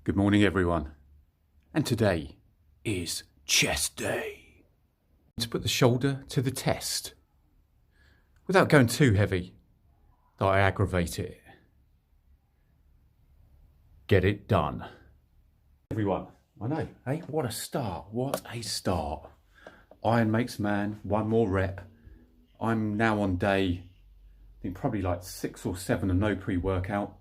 Good morning, everyone. And today is chest day. To put the shoulder to the test without going too heavy that I aggravate it. Get it done. Everyone, I know, hey, what a start, what a start. Iron makes man, one more rep. I'm now on day, I think probably like 6 or 7 of no pre-workout.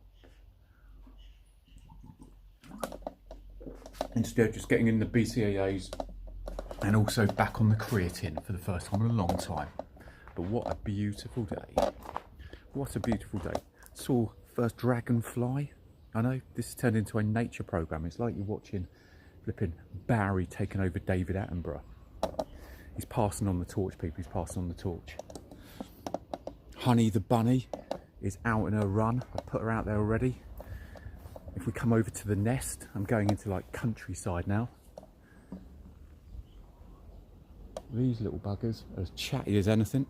Instead, just getting in the BCAAs and also back on the creatine for the first time in a long time. But what a beautiful day. What a beautiful day. Saw first dragonfly. I know this has turned into a nature program. It's like you're watching flipping Barry taking over David Attenborough. He's passing on the torch, people. He's passing on the torch. Honey the bunny is out in her run. I put her out there already. If we come over to the nest, I'm going into like countryside now. These little buggers are as chatty as anything.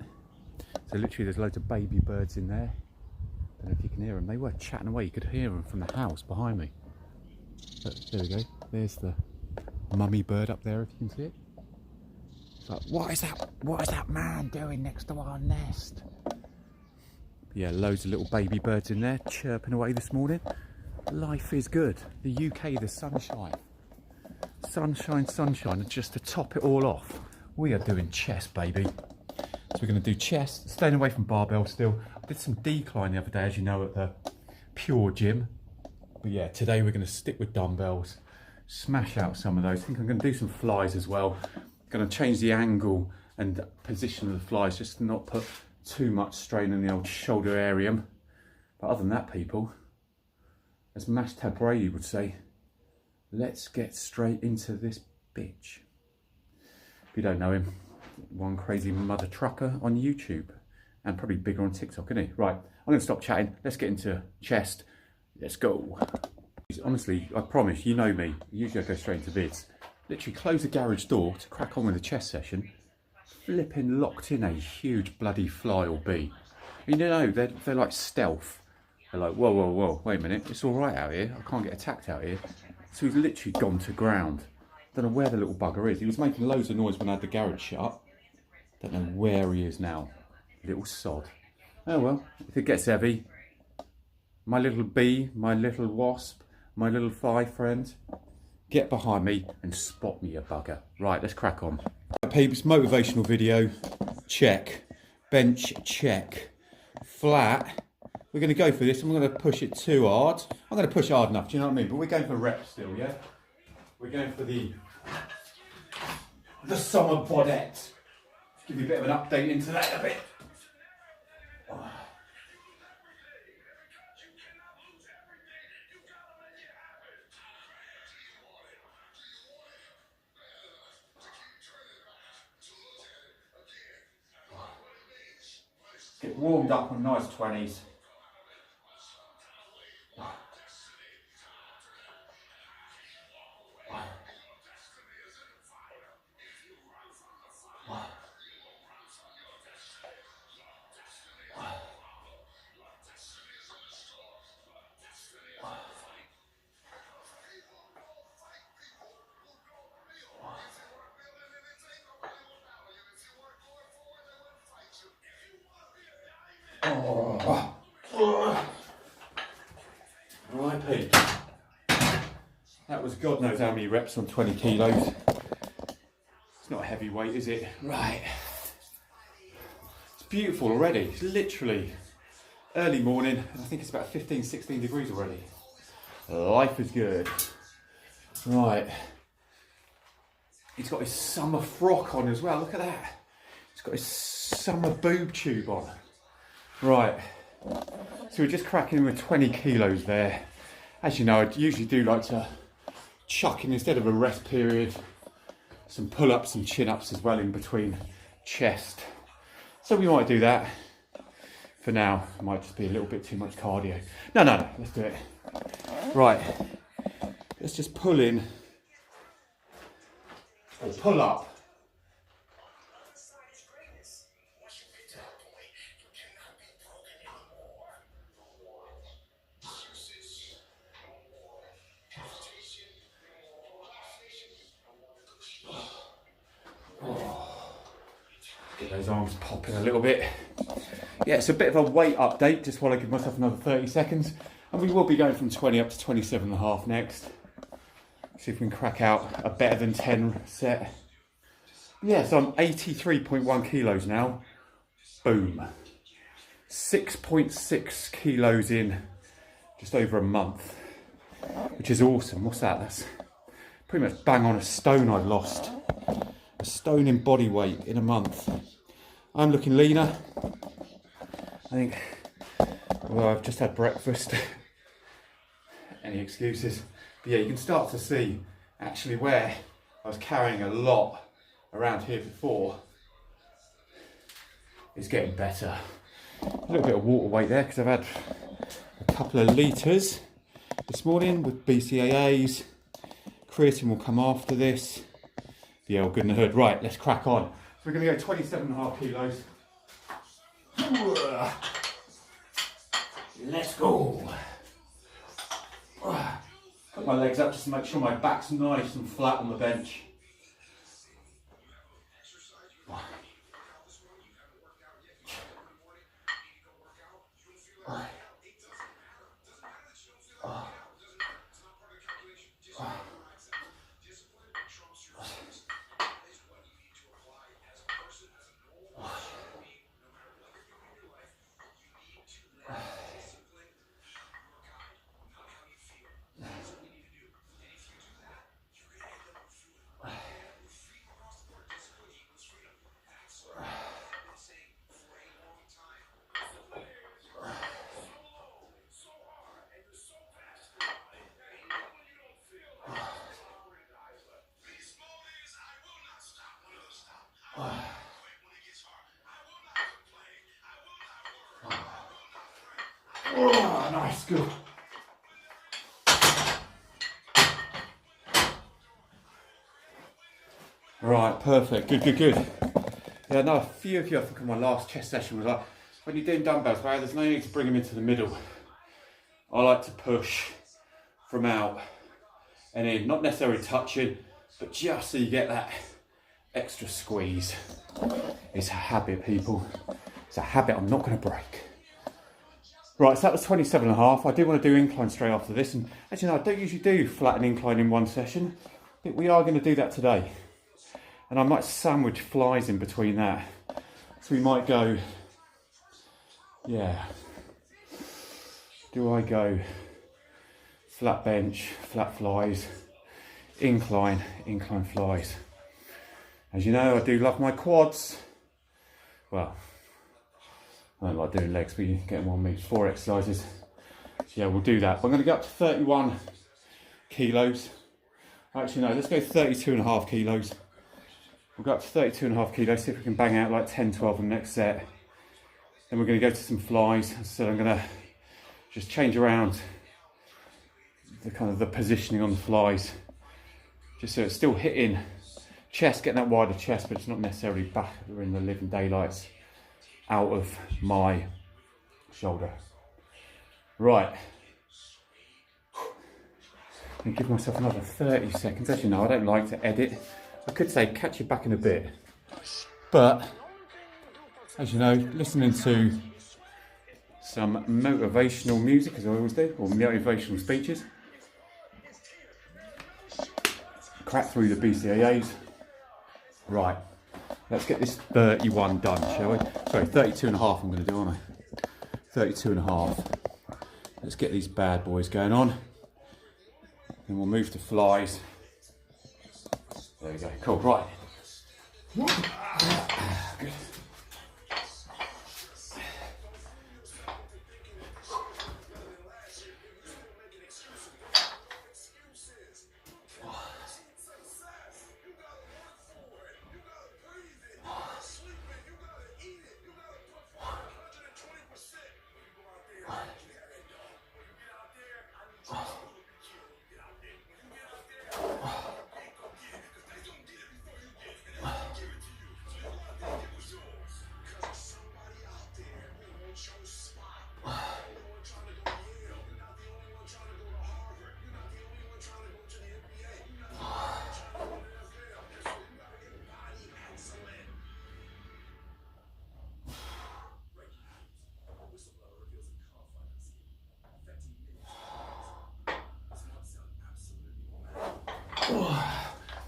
So literally there's loads of baby birds in there. Don't know if you can hear them. They were chatting away. You could hear them from the house behind me. But there we go. There's the mummy bird up there, if you can see it. It's like, what is that man doing next to our nest? Yeah, loads of little baby birds in there chirping away this morning. Life is good. The UK, the sunshine. Sunshine, sunshine. And just to top it all off, we are doing chest, baby. So we're going to do chest, staying away from barbell still. I did some decline the other day, as you know, at the Pure Gym. But yeah, today we're going to stick with dumbbells, smash out some of those. I think I'm going to do some flies as well. Going to change the angle and position of the flies, just to not put too much strain in the old shoulder area. But other than that, people, as Mashtag Brady would say, let's get straight into this bitch. If you don't know him, one crazy mother trucker on YouTube, and probably bigger on TikTok, isn't he? Right, I'm going to stop chatting. Let's get into chest. Let's go. Honestly, I promise, you know me. Usually I go straight into vids. Literally close the garage door to crack on with the chest session. Flipping locked in a huge bloody fly or bee. You know, they're like stealth. They're like, whoa, whoa, whoa, wait a minute, it's all right out here. I can't get attacked out here. So he's literally gone to ground. Don't know where the little bugger is. He was making loads of noise when I had the garage shut. Don't know where he is now. Little sod. Oh well, if it gets heavy. My little bee, my little wasp, my little fly friend, get behind me and spot me, you bugger. Right, let's crack on. Right, peeps, motivational video, check. Bench, check. Flat. We're going to go for this. I'm going to push it too hard. I'm going to push hard enough, do you know what I mean? But we're going for reps still, yeah? We're going for the summer bodette. Give you a bit of an update into that a bit. Get warmed up on nice 20s. Right, Pete. That was God knows how many reps on 20 kilos. It's not a heavy weight, is it? Right. It's beautiful already. It's literally early morning, and I think it's about 15, 16 degrees already. Life is good. Right. He's got his summer frock on as well. Look at that. He's got his summer boob tube on. Right. So we're just cracking with 20 kilos there. As you know, I usually do like to chuck in, instead of a rest period, some pull-ups and chin-ups as well in between chest. So we might do that. For now, it might just be a little bit too much cardio. No, let's do it. Right. Let's just pull in, or pull up. Get those arms popping a little bit. Yeah, it's a bit of a weight update, just while I give myself another 30 seconds. And we will be going from 20 up to 27.5 next. See if we can crack out a better than 10 set. Yeah, so I'm 83.1 kilos now. Boom. 6.6 kilos in just over a month, which is awesome. What's that? That's pretty much bang on a stone I've lost. A stone in body weight in a month. I'm looking leaner. I think, well, I've just had breakfast. Any excuses? But yeah, you can start to see actually where I was carrying a lot around here before. It's getting better. A little bit of water weight there because I've had a couple of litres this morning with BCAAs. Creatine will come after this. Yeah, all good in the hood. Right, let's crack on. So we're going to go 27.5 kilos. Let's go. Put my legs up just to make sure my back's nice and flat on the bench. Oh, nice, good. Right, perfect, good. Yeah, no, a few of you, I think on my last chest session was like, when you're doing dumbbells, right, there's no need to bring them into the middle. I like to push from out and in, not necessarily touching, but just so you get that extra squeeze. It's a habit, people. It's a habit I'm not going to break. Right, so that was 27.5. I do want to do incline straight after this. And as you know, I don't usually do flat and incline in one session, but we are going to do that today. And I might sandwich flies in between that. So we might go, yeah. Do I go flat bench, flat flies, incline flies? As you know, I do love my quads. Well, I don't like doing legs, but you get them on me. 4 exercises. So yeah, we'll do that. I'm going to go up to 31 kilos. Actually, no, let's go 32.5 kilos. We'll go up to 32.5 kilos, see if we can bang out like 10, 12 in the next set. Then we're going to go to some flies. So I'm going to just change around the kind of the positioning on the flies, just so it's still hitting chest, getting that wider chest, but it's not necessarily back or in the living daylights out of my shoulder. Right. And give myself another 30 seconds. Actually, no, I don't like to edit. I could say catch you back in a bit. But, as you know, listening to some motivational music, as I always do, or motivational speeches. Crack through the BCAAs. Right. Let's get this 31 done, shall we? Sorry, 32.5 I'm going to do, aren't I? 32.5. Let's get these bad boys going on. Then we'll move to flies. There we go. Cool, right. Good.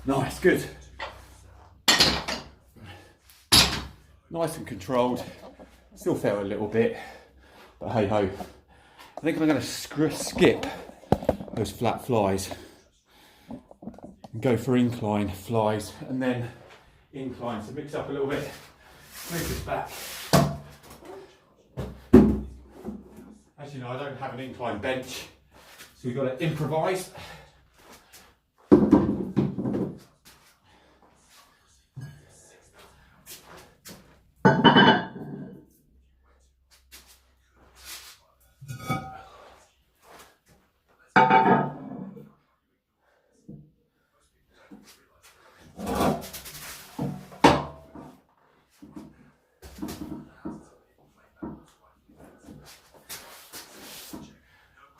Nice, good. Nice and controlled. Still felt a little bit, but hey ho. I think I'm going to skip those flat flies and go for incline flies and then incline. So mix up a little bit. Move this back. As you know, I don't have an incline bench, so we've got to improvise.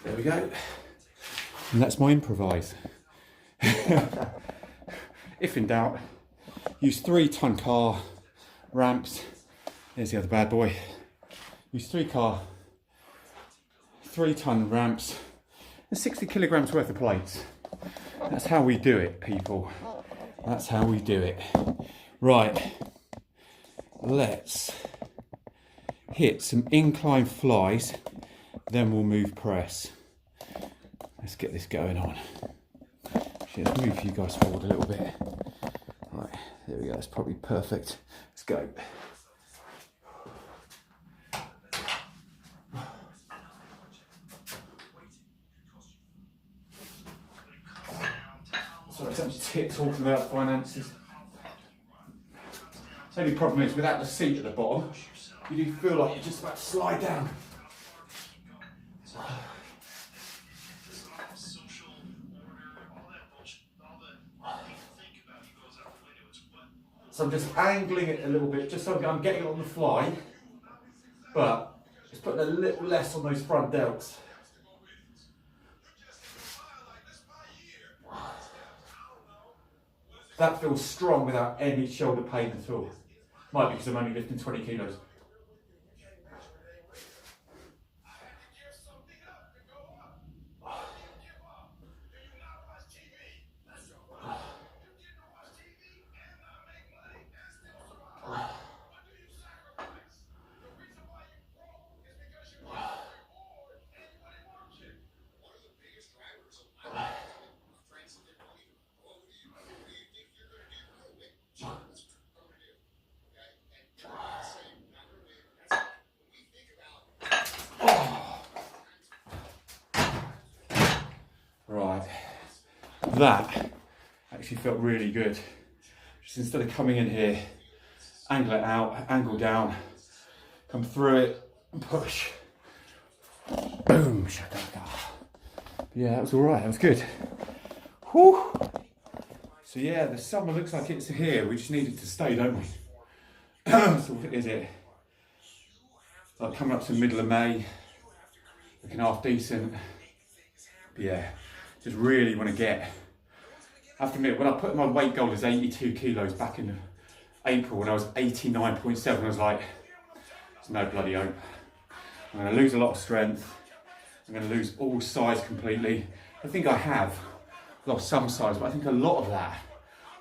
There we go. And that's my improvise. If in doubt, use 3-ton car ramps. There's the other bad boy. Use 3-ton ramps and 60 kilograms worth of plates. That's how we do it, people. That's how we do it. Right, let's hit some incline flies, then we'll move press. Let's get this going on. Actually, let's move you guys forward a little bit. Right, there we go, that's probably perfect. Let's go. Sorry, I'm just here talking about finances. The only problem is, without the seat at the bottom, you do feel like you're just about to slide down. So I'm just angling it a little bit, just so I'm getting it on the fly, but just putting a little less on those front delts. That feels strong without any shoulder pain at all. Might be because I'm only lifting 20 kilos. Right, that actually felt really good. Just instead of coming in here, angle it out, angle down, come through it and push. Boom, shakaka. Yeah, that was all right, that was good. Whew. So yeah, the summer looks like it's here. We just need it to stay, don't we? So what is it? Like coming up to the middle of May, looking half decent. But yeah, just really want to get. I have to admit, when I put my weight goal as 82 kilos back in April, when I was 89.7, I was like, there's no bloody hope. I'm going to lose a lot of strength. I'm going to lose all size completely. I think I have lost some size, but I think a lot of that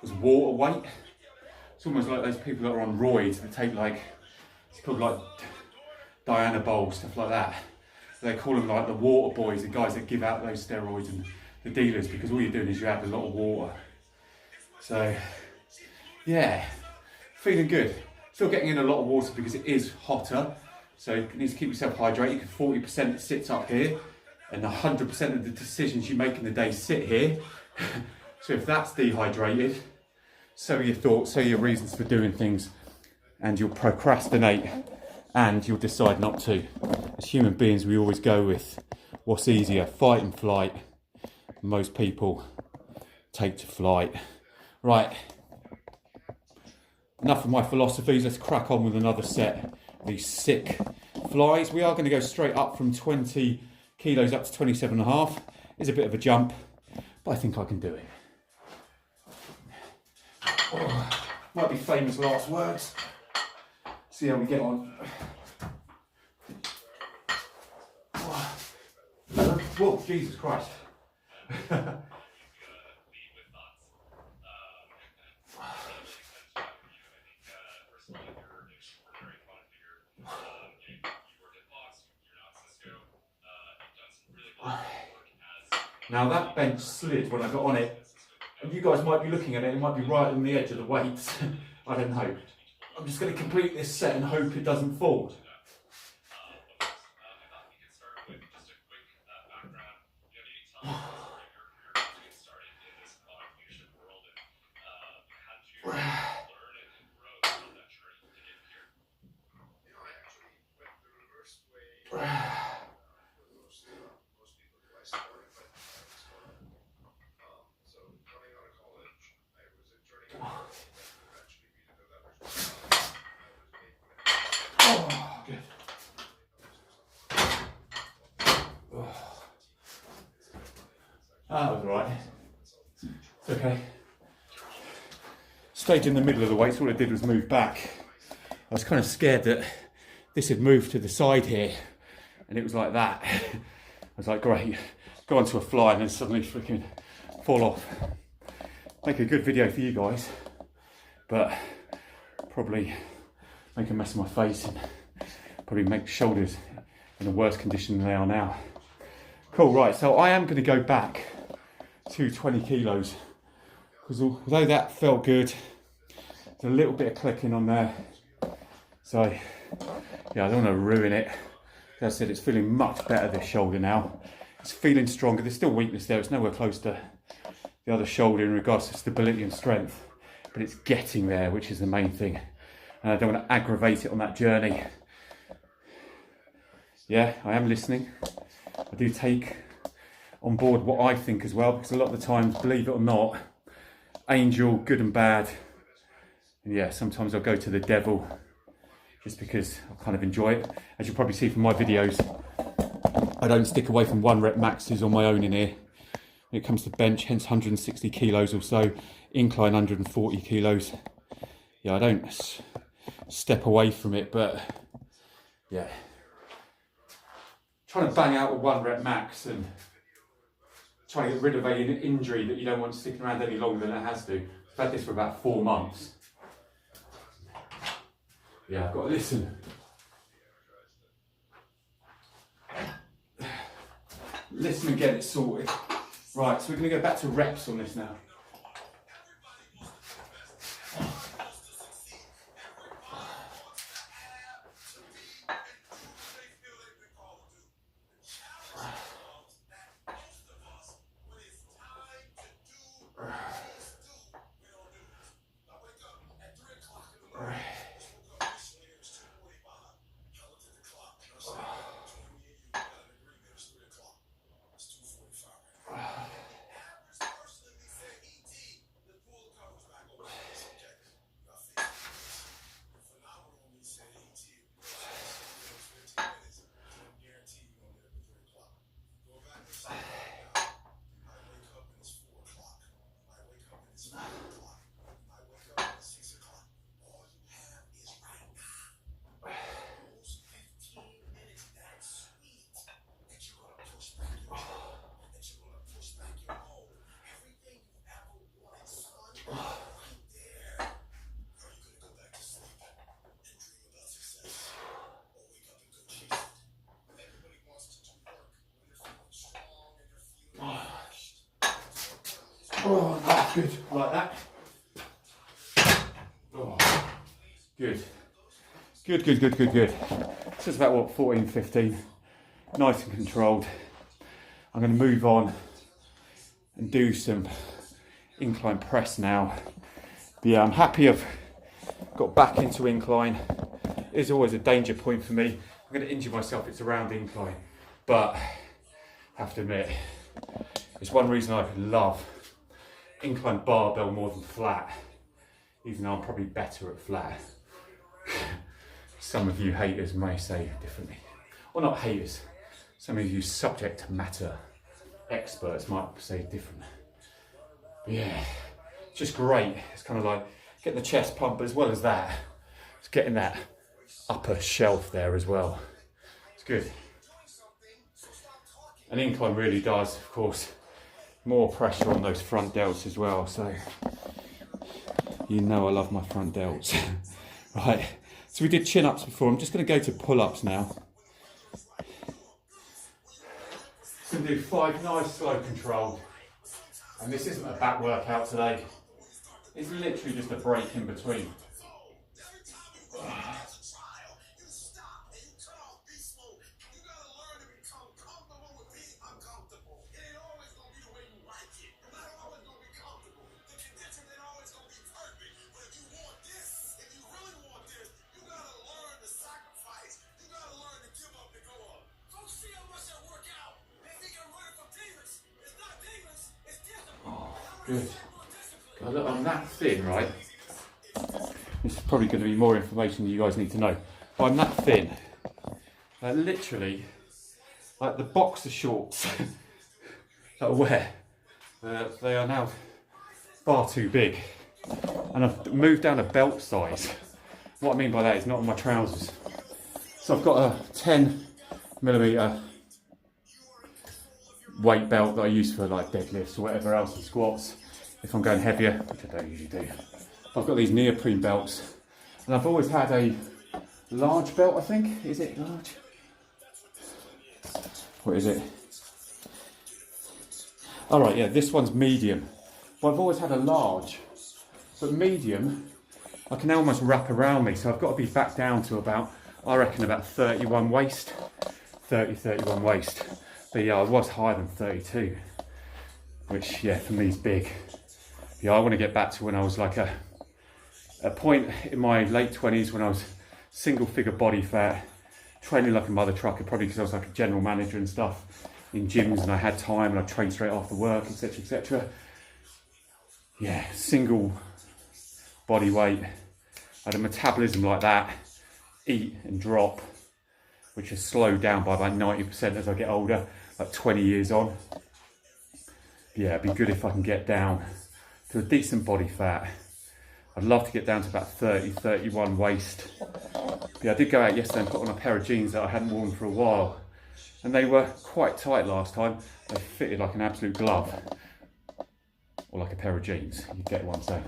was water weight. It's almost like those people that are on roids that take like, it's called like Diana Bowl, stuff like that. They call them like the water boys, the guys that give out those steroids and the dealers, because all you're doing is you add a lot of water. So yeah, feeling good. Still getting in a lot of water because it is hotter. So you need to keep yourself hydrated. 40% sits up here and 100% of the decisions you make in the day sit here. So if that's dehydrated, so are your thoughts, so are your reasons for doing things, and you'll procrastinate and you'll decide not to. As human beings, we always go with what's easier, fight and flight. Most people take to flight. Right, enough of my philosophies, let's crack on with another set of these sick flies. We are going to go straight up from 20 kilos up to 27.5. It's a bit of a jump, but I think I can do it. Oh, might be famous last words. See how we get on. Whoa, Jesus Christ. Now that bench slid when I got on it, and you guys might be looking at it, it might be right on the edge of the weights. I don't know. I'm just going to complete this set and hope it doesn't fall. That was right. It's okay. Stayed in the middle of the weights, all I did was move back. I was kind of scared that this had moved to the side here and it was like that. I was like, great, go onto a fly and then suddenly freaking fall off. Make a good video for you guys, but probably make a mess of my face and probably make shoulders in a worse condition than they are now. Cool, right, so I am going to go back to 20 kilos because although that felt good, there's a little bit of clicking on there. So yeah, I don't want to ruin it. As I said, it's feeling much better this shoulder now. It's feeling stronger. There's still weakness there. It's nowhere close to the other shoulder in regards to stability and strength, but it's getting there, which is the main thing. And I don't want to aggravate it on that journey. Yeah, I am listening. I do take on board what I think as well, because a lot of the times, believe it or not, angel, good and bad. And yeah, sometimes I'll go to the devil just because I kind of enjoy it. As you'll probably see from my videos, I don't stick away from 1 rep maxes on my own in here. When it comes to bench, hence 160 kilos or so, incline 140 kilos. Yeah, I don't step away from it, but yeah. Trying to bang out a 1 rep max and trying to get rid of an injury that you don't want sticking around any longer than it has to. I've had this for about 4 months. Yeah, I've got to listen. Listen and get it sorted. Right, so we're going to go back to reps on this now. Oh, that's good, like that. Oh, good. Good. So it's about what, 14, 15. Nice and controlled. I'm going to move on and do some incline press now. But yeah, I'm happy I've got back into incline. It is always a danger point for me. I'm going to injure myself if it's around incline. But I have to admit, it's one reason I love incline barbell more than flat, even though I'm probably better at flat. Some of you haters may say differently. Or not haters, some of you subject matter experts might say different. But yeah, it's just great. It's kind of like getting the chest pump, but as well as that, it's getting that upper shelf there as well. It's good. And incline really does, of course, more pressure on those front delts as well, so you know I love my front delts. Right, so we did chin-ups before. I'm just going to go to pull-ups now. going to do 5 nice slow controlled. And this isn't a back workout today. It's literally just a break in between. Good. Look, I'm that thin, right? This is probably going to be more information that you guys need to know. But I'm that thin. Literally, like the boxer shorts that I wear, they are now far too big. And I've moved down a belt size. What I mean by that is not on my trousers. So I've got a 10mm weight belt that I use for like deadlifts or whatever else, and squats if I'm going heavier, which I don't usually do. I've got these neoprene belts, and I've always had a large belt, I think. Is it large? What is it? All right, yeah, this one's medium. Well, I've always had a large, but medium I can almost wrap around me, so I've got to be back down to about, I reckon, about 31 waist, 31 waist. But yeah, I was higher than 32, which, yeah, for me is big. Yeah, I want to get back to when I was like a point in my late 20s when I was single figure body fat, training like a mother trucker, probably because I was like a general manager and stuff in gyms, and I had time and I trained straight after work, etc, etc. Yeah, single body weight. I had a metabolism like that, eat and drop, which has slowed down by about 90% as I get older, like 20 years on. Yeah, it'd be good if I can get down to a decent body fat. I'd love to get down to about 30, 31 waist. Yeah, I did go out yesterday and put on a pair of jeans that I hadn't worn for a while. And they were quite tight last time. They fitted like an absolute glove. Or like a pair of jeans, you get what I'm saying.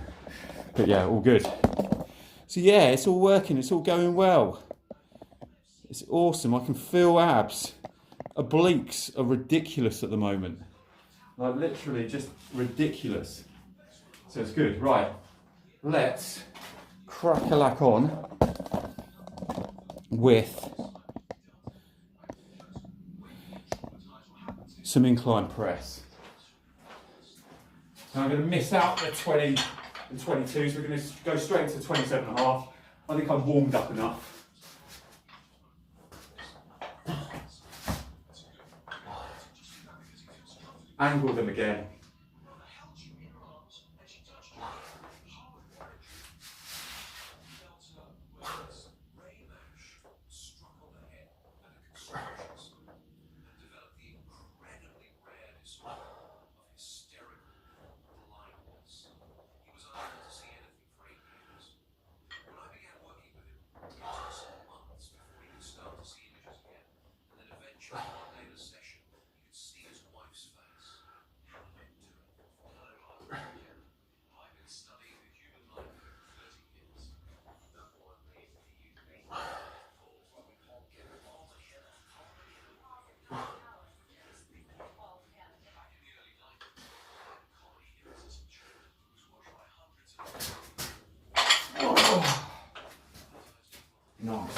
But yeah, all good. So yeah, it's all working, it's all going well. It's awesome, I can feel abs. Obliques are ridiculous at the moment. Like literally just ridiculous. So it's good, right. Let's crack-a-lack on with some incline press. Now I'm going to miss out the 20 and 22s, we're going to go straight into 27.5. I think I've warmed up enough. Angle them again. Nice.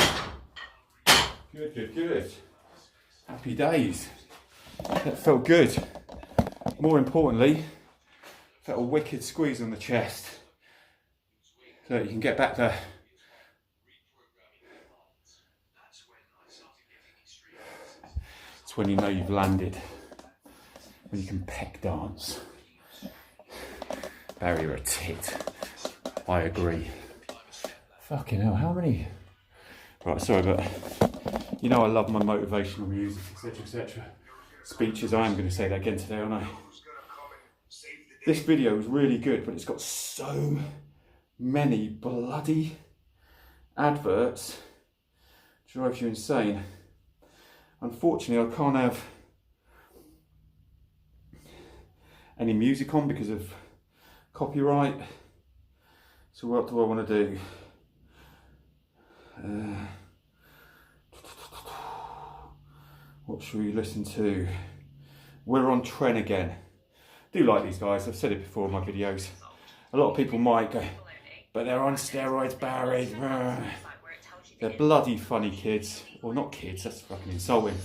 Good, good, good. Happy days. That felt good. More importantly, felt a wicked squeeze on the chest. So that you can get back there. It's when you know you've landed. When you can peck dance. Barrier a tit. I agree. Fucking hell, how many? Right, sorry, but you know I love my motivational music, etc, etc. Speeches, I am going to say that again today, aren't I? This video was really good, but it's got so many bloody adverts. Drives you insane. Unfortunately, I can't have any music on because of copyright. So what do I want to do? What should we listen to? We're on trend again. I do like these guys, I've said it before in my videos. A lot of people might go, but they're on steroids, Barry. They're bloody funny kids. Well, not kids, that's fucking insulting.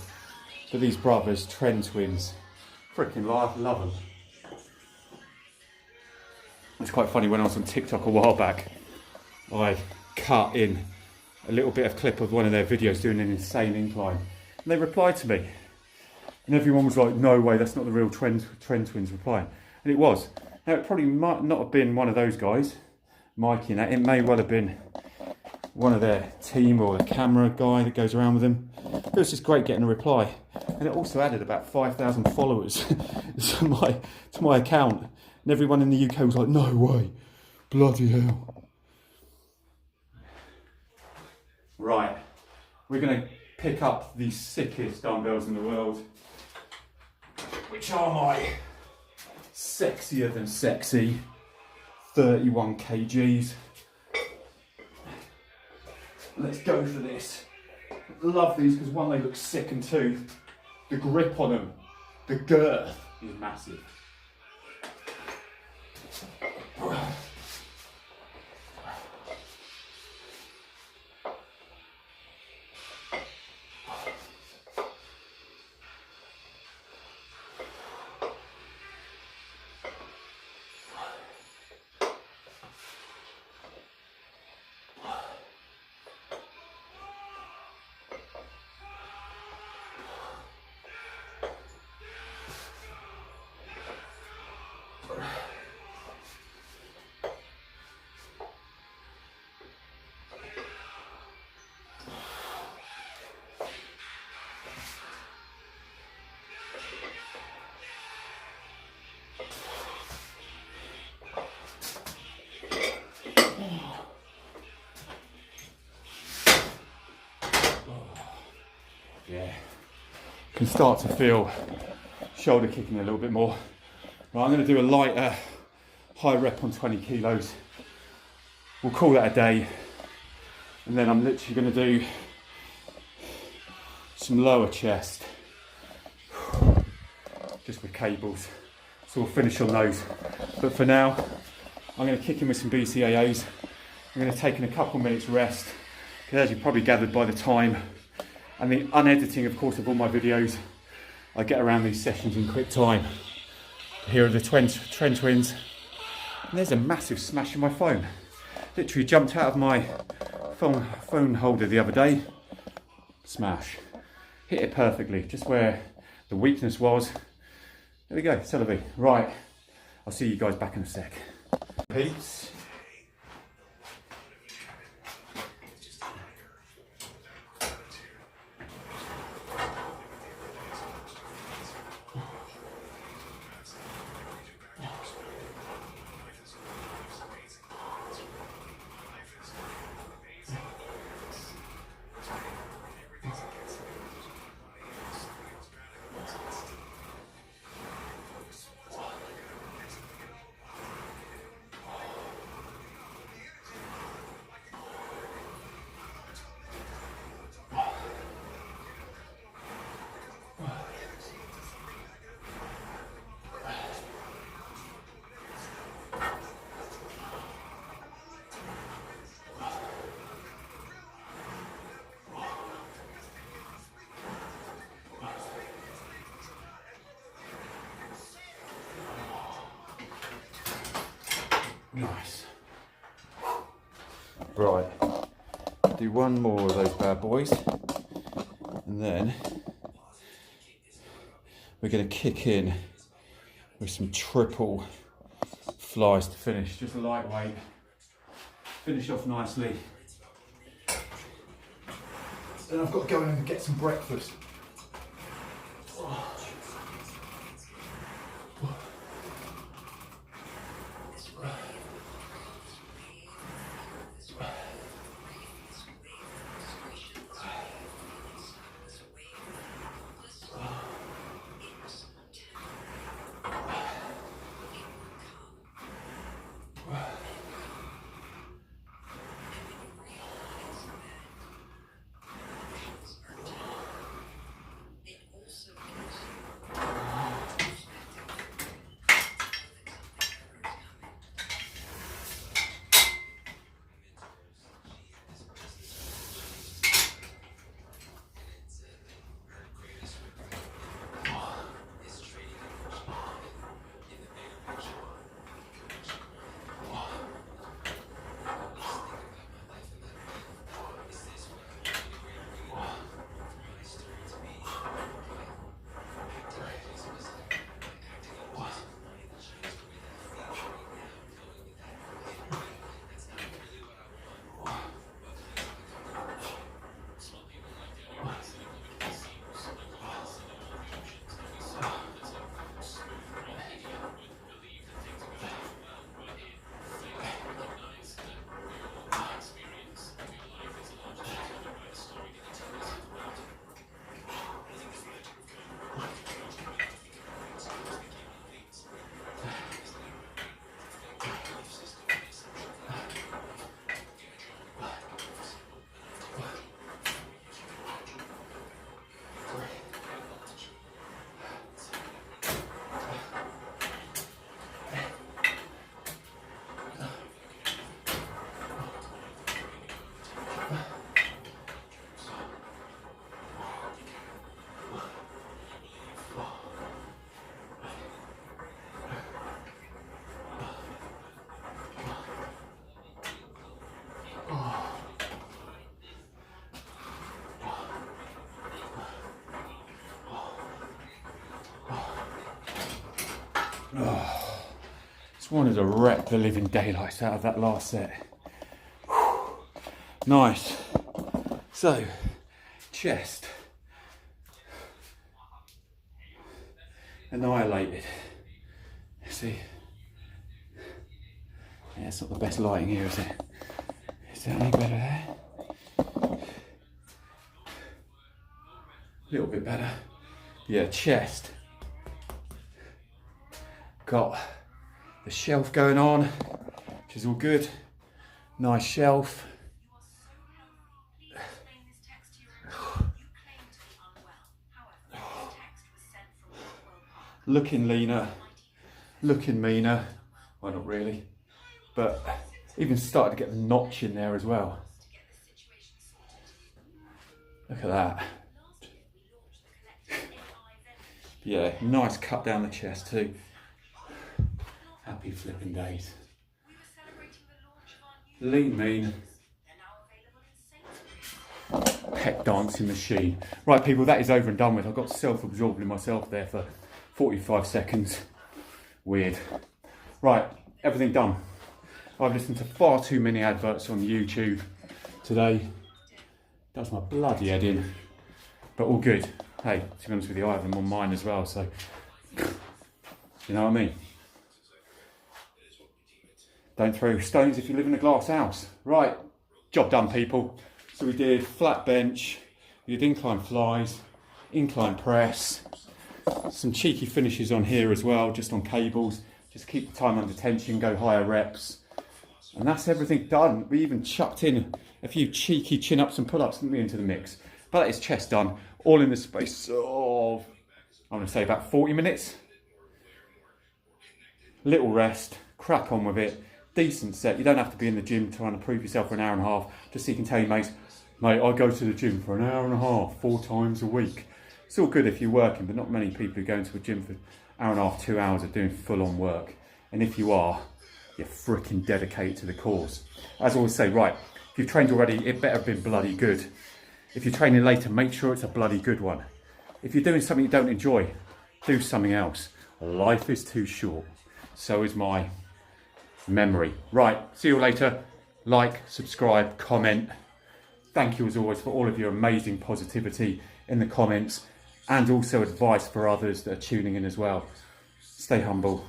But these brothers, trend twins, freaking love them. It's quite funny, when I was on TikTok a while back, I cut in a little bit of clip of one of their videos doing an insane incline. And they replied to me. And everyone was like, no way, that's not the real trend twins replying. And it was. Now, it probably might not have been one of those guys, Mikey and that. It may well have been one of their team or the camera guy that goes around with them. It was just great getting a reply. And it also added about 5,000 followers to my account. And everyone in the UK was like, no way, bloody hell. Right, we're going to pick up the sickest dumbbells in the world, which are my sexier than sexy 31 kgs. Let's go for this. Love these because one, they look sick, and two, the grip on them, the girth is massive. Yeah, can start to feel shoulder kicking a little bit more. Right, I'm going to do a lighter high rep on 20 kilos. We'll call that a day, and then I'm literally going to do some lower chest just with cables, so we'll finish on those. But for now, I'm going to kick in with some BCAAs. I'm going to take in a couple minutes rest, because as you probably gathered by the time and the unediting, of course, of all my videos, I get around these sessions in quick time. Here are the trend twins. And there's a massive smash in my phone. Literally jumped out of my phone holder the other day. Smash. Hit it perfectly, just where the weakness was. There we go, c'est la vie. Right, I'll see you guys back in a sec. Peace. Nice. Right, do one more of those bad boys, and then we're going to kick in with some triple flies to finish. Just a lightweight, finish off nicely. Then I've got to go in and get some breakfast. Just wanted to wreck the living daylights out of that last set. Whew. Nice. So, chest. Annihilated. See? Yeah, it's not the best lighting here, is it? Is that any better there? A little bit better. Yeah, chest. Got the shelf going on, which is all good. Nice shelf. Looking leaner, looking meaner. Well, not really, but even started to get the notch in there as well. Look at that. Yeah, nice cut down the chest too. Happy flipping days. Lean mean. Pet dancing machine. Right people, that is over and done with. I got self-absorbed in myself there for 45 seconds. Weird. Right, everything done. I've listened to far too many adverts on YouTube today. Does my bloody head in. But all good. Hey, to be honest with you, I have them on mine as well, so you know what I mean? Don't throw stones if you live in a glass house. Right, job done people. So we did flat bench, we did incline flies, incline press, some cheeky finishes on here as well, just on cables. Just keep the time under tension, go higher reps. And that's everything done. We even chucked in a few cheeky chin-ups and pull-ups into the mix. But that is chest done, all in the space of, I'm gonna say about 40 minutes. Little rest, crack on with it. Decent set. You don't have to be in the gym trying to prove yourself for an hour and a half, just so you can tell your mates, mate, I go to the gym for an hour and a half, 4 times a week. It's all good if you're working, but not many people who go into a gym for an hour and a half, 2 hours are doing full-on work. And if you are, you're freaking dedicated to the cause. As I always say, right, if you've trained already, it better have been bloody good. If you're training later, make sure it's a bloody good one. If you're doing something you don't enjoy, do something else. Life is too short. So is my memory. Right, see you later. Like, subscribe, comment. Thank you as always for all of your amazing positivity in the comments and also advice for others that are tuning in as well. Stay humble.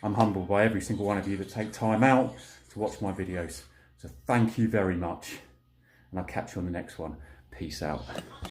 I'm humbled by every single one of you that take time out to watch my videos. So thank you very much. And I'll catch you on the next one. Peace out.